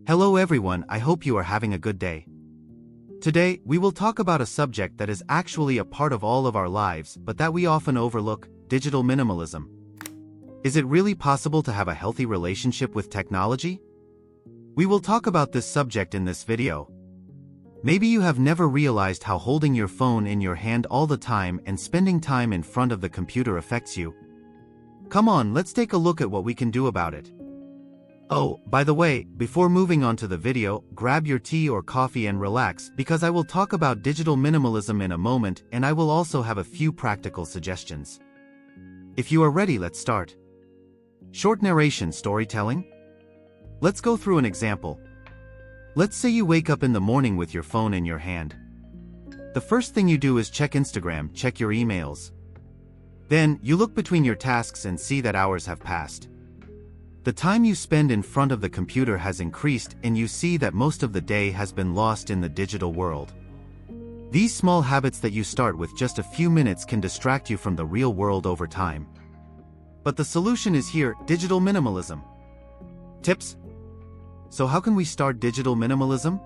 Hello everyone, I hope you are having a good day. Today, we will talk about a subject that is actually a part of all of our lives, but that we often overlook: digital minimalism. Is it really possible to have a healthy relationship with technology? We will talk about this subject in this video. Maybe you have never realized how holding your phone in your hand all the time and spending time in front of the computer affects you. Come on, let's take a look at what we can do about it. Oh, by the way, before moving on to the video, grab your tea or coffee and relax, because I will talk about digital minimalism in a moment, and I will also have a few practical suggestions. If you are ready, let's start. Short narration storytelling? Let's go through an example. Let's say you wake up in the morning with your phone in your hand. The first thing you do is check Instagram, check your emails. Then, you look between your tasks and see that hours have passed. The time you spend in front of the computer has increased, and you see that most of the day has been lost in the digital world. These small habits that you start with just a few minutes can distract you from the real world over time. But the solution is here: digital minimalism. Tips? So how can we start digital minimalism?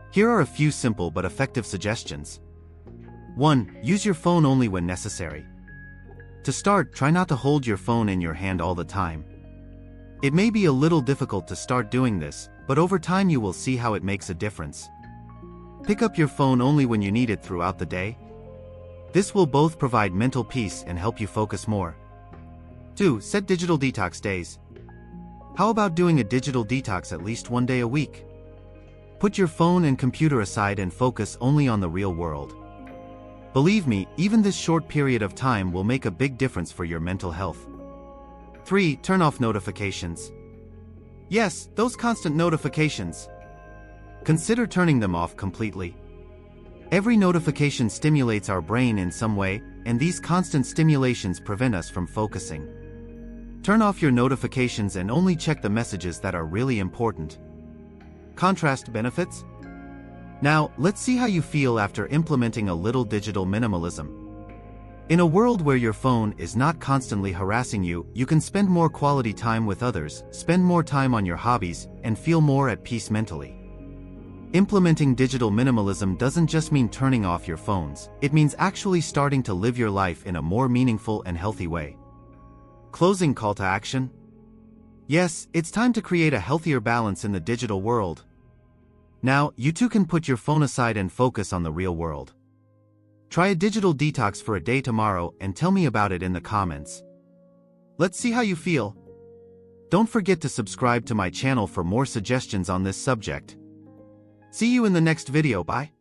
Here are a few simple but effective suggestions. 1. Use your phone only when necessary. To start, try not to hold your phone in your hand all the time. It may be a little difficult to start doing this, but over time you will see how it makes a difference. Pick up your phone only when you need it throughout the day. This will both provide mental peace and help you focus more. 2. Set digital detox days. How about doing a digital detox at least one day a week? Put your phone and computer aside and focus only on the real world. Believe me, even this short period of time will make a big difference for your mental health. 3. Turn off notifications. Yes, those constant notifications. Consider turning them off completely. Every notification stimulates our brain in some way, and these constant stimulations prevent us from focusing. Turn off your notifications and only check the messages that are really important. Contrast benefits? Now, let's see how you feel after implementing a little digital minimalism. In a world where your phone is not constantly harassing you, you can spend more quality time with others, spend more time on your hobbies, and feel more at peace mentally. Implementing digital minimalism doesn't just mean turning off your phones, it means actually starting to live your life in a more meaningful and healthy way. Closing call to action? Yes, it's time to create a healthier balance in the digital world. Now, you too can put your phone aside and focus on the real world. Try a digital detox for a day tomorrow and tell me about it in the comments. Let's see how you feel. Don't forget to subscribe to my channel for more suggestions on this subject. See you in the next video. Bye.